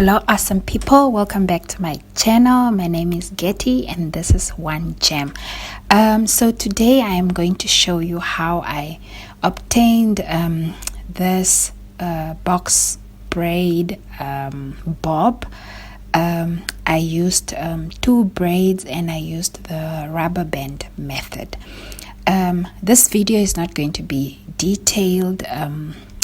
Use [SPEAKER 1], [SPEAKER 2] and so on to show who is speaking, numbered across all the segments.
[SPEAKER 1] Hello awesome people, welcome back to my channel. My name is Getty and this is One Gem. So today I am going to show you how I obtained this box braid bob. I used 2 braids and I used the rubber band method. This video is not going to be detailed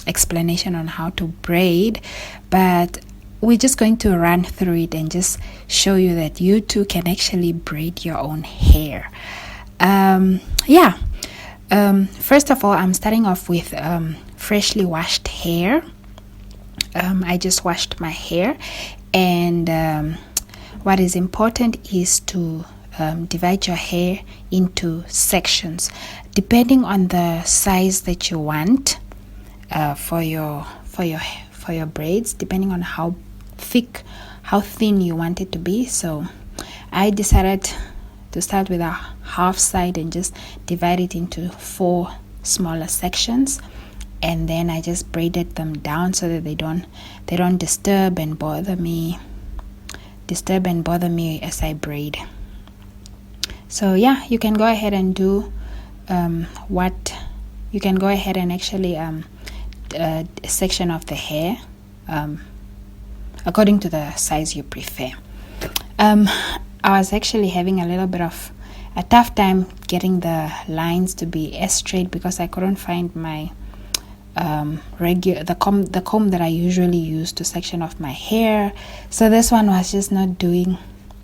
[SPEAKER 1] explanation on how to braid, but we're just going to run through it and just show you that you too can actually braid your own hair. First of all, I'm starting off with freshly washed hair. I just washed my hair, and what is important is to divide your hair into sections depending on the size that you want for your braids, depending on how thin you want it to be. So I decided to start with a half side and just divide it into 4 smaller sections, and then I just braided them down so that they don't disturb and bother me as I braid. So yeah, you can go ahead and do you can go ahead and actually a section of the hair according to the size you prefer. I was actually having a little bit of a tough time getting the lines to be as straight because I couldn't find my the comb that I usually use to section off my hair. So this one was just not doing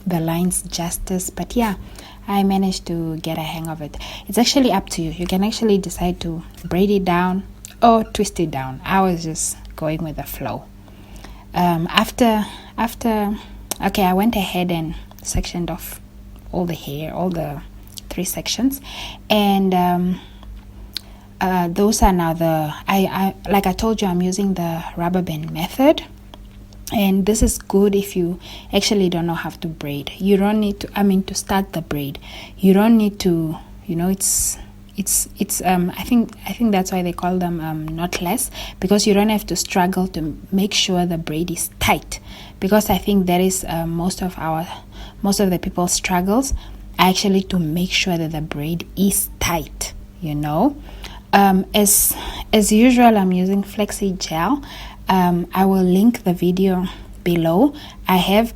[SPEAKER 1] the lines justice, but yeah, I managed to get a hang of it. It's actually up to you. You can actually decide to braid it down or twist it down. I was just going with the flow. Okay, I went ahead and sectioned off all the hair, all the 3 sections, and those are now like I told you, I'm using the rubber band method, and this is good if you actually don't know how to braid. You don't need to, to start the braid, you don't need to, I think that's why they call them knotless, because you don't have to struggle to make sure the braid is tight, because I think that is most of the people's struggles, actually, to make sure that the braid is tight. As usual, I'm using FLAXSEED gel. I will link the video below. I have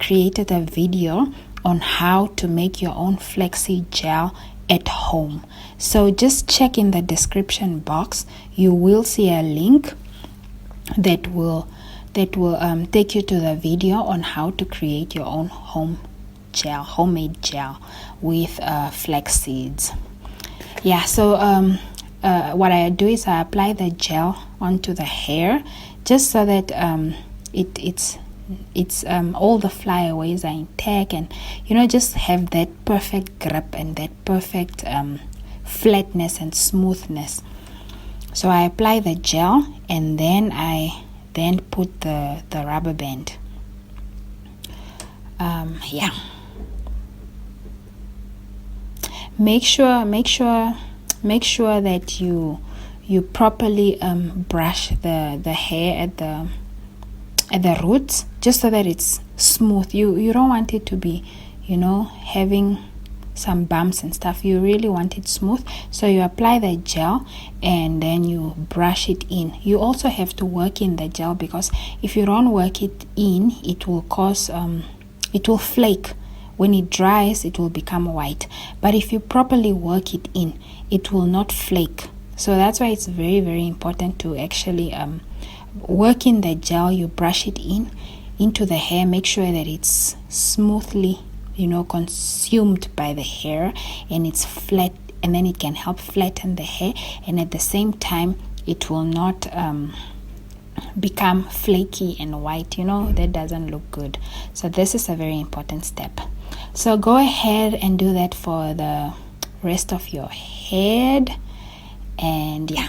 [SPEAKER 1] created a video on how to make your own FLAXSEED gel at home, so just check in the description box. You will see a link that will take you to the video on how to create your own homemade gel with flax seeds. Yeah, so what I do is I apply the gel onto the hair just so that it's all the flyaways are intact, and just have that perfect grip and that perfect flatness and smoothness. So I apply the gel, and then I put the rubber band. Make sure that you properly brush the hair at the roots, just so that it's smooth. You don't want it to be having some bumps and stuff. You really want it smooth, so you apply the gel and then you brush it in. You also have to work in the gel, because if you don't work it in, it will cause it will flake. When it dries, it will become white, but if you properly work it in, it will not flake. So that's why it's very, very important to actually work in the gel. You brush it into the hair, make sure that it's smoothly consumed by the hair, and it's flat, and then it can help flatten the hair, and at the same time it will not become flaky and white. That doesn't look good. So this is a very important step. So go ahead and do that for the rest of your head, and yeah.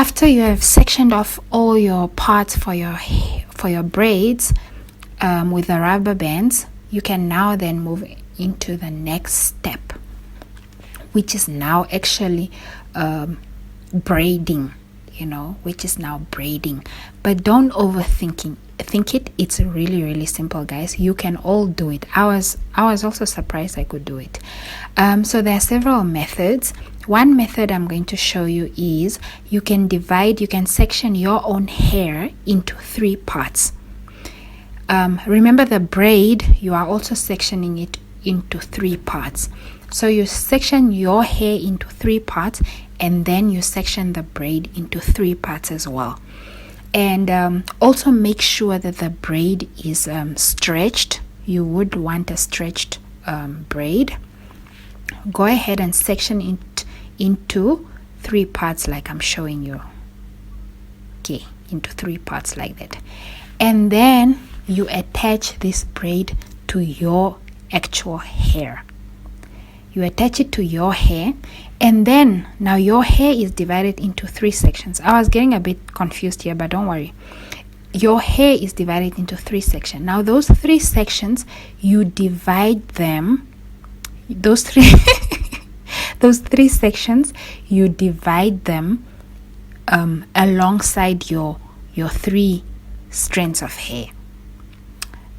[SPEAKER 1] after you have sectioned off all your parts for your braids with the rubber bands, you can now then move into the next step, which is now actually braiding, but don't overthink it. It's really, really simple, guys. You can all do it. I was also surprised I could do it. So there are several methods. One method I'm going to show you is you can section your own hair into 3 parts. Remember the braid, you are also sectioning it into 3 parts. So you section your hair into 3 parts, and then you section the braid into 3 parts as well. And also make sure that the braid is stretched. You would want a stretched braid. Go ahead and section it into 3 parts like I'm showing you. Okay, into 3 parts like that. And then you attach this braid to your actual hair. You attach it to your hair, and then now your hair is divided into 3 sections. I was getting a bit confused here, but don't worry. Your hair is divided into 3 sections. Now those 3 sections, you divide them. Those 3 sections, you divide them alongside your 3 strands of hair.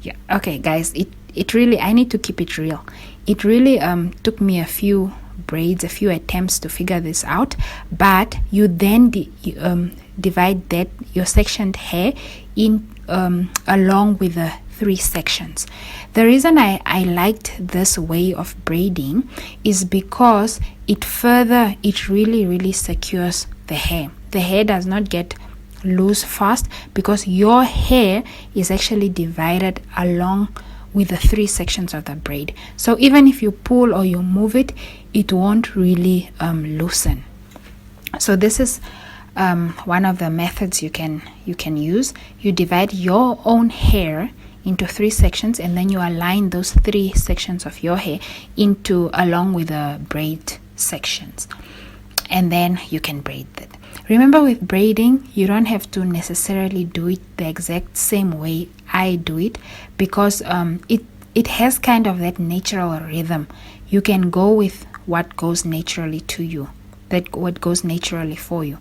[SPEAKER 1] Yeah, okay, guys. It really, I need to keep it real. It really took me a few attempts to figure this out, but you then divide that your sectioned hair in along with the 3 sections. The reason I liked this way of braiding is because it really secures the hair. The hair does not get loose fast because your hair is actually divided along with the 3 sections of the braid. So even if you pull or you move it, it won't really loosen. So this is one of the methods you can use. You divide your own hair into 3 sections, and then you align those 3 sections of your hair along with the braid sections, and then you can braid it. Remember, with braiding, you don't have to necessarily do it the exact same way I do it, because it has kind of that natural rhythm. You can go with what goes naturally to you, what goes naturally for you.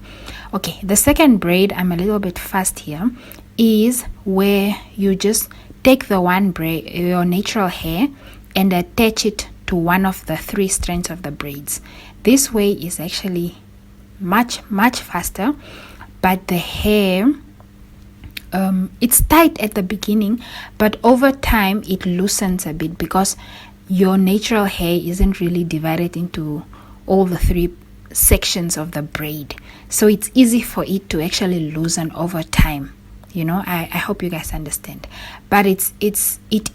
[SPEAKER 1] Okay, the second braid, I'm a little bit fast here, is where you just take the one braid, your natural hair, and attach it to one of the 3 strands of the braids. This way is actually much faster, but the hair, it's tight at the beginning, but over time it loosens a bit because your natural hair isn't really divided into all the 3 sections of the braid, so it's easy for it to actually loosen over time. I hope you guys understand, but it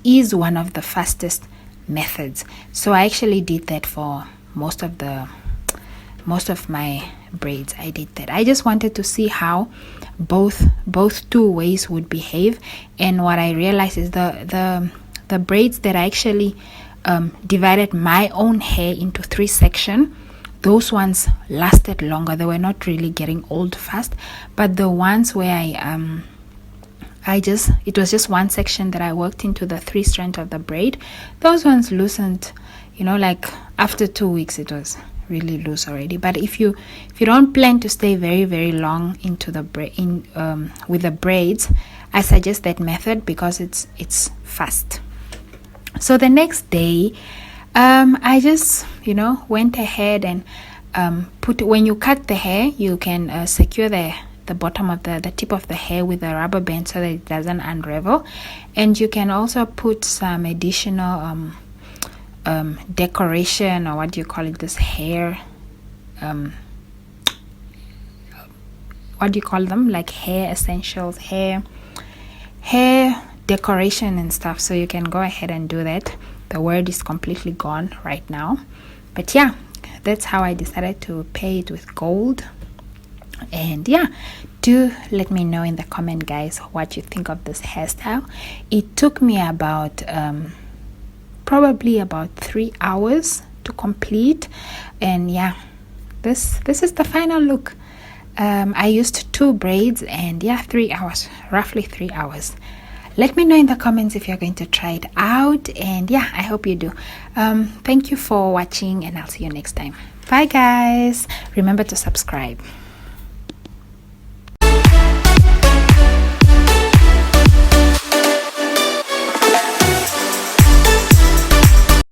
[SPEAKER 1] is one of the fastest methods. So I actually did that for most of my braids. I did that. I just wanted to see how both 2 ways would behave, and what I realized is the braids that I actually divided my own hair into 3 sections, those ones lasted longer. They were not really getting old fast, but the ones where it was just 1 section that I worked into the 3 strands of the braid, those ones loosened, like after 2 weeks it was really loose already. But if you don't plan to stay very, very long into the with the braids, I suggest that method because it's fast. So the next day, I just went ahead and when you cut the hair, you can secure the bottom of the tip of the hair with a rubber band so that it doesn't unravel, and you can also put some additional decoration, or what do you call it, this hair, what do you call them, like hair essentials, hair decoration and stuff. So you can go ahead and do that. The word is completely gone right now, but yeah, that's how I decided to pay it with gold. And yeah, do let me know in the comment, guys, what you think of this hairstyle. It took me about probably about 3 hours to complete, and yeah, this is the final look. I used 2 braids, and yeah, 3 hours, roughly 3 hours. Let me know in the comments if you're going to try it out, and yeah, I hope you do. Thank you for watching, and I'll see you next time. Bye guys. Remember to subscribe.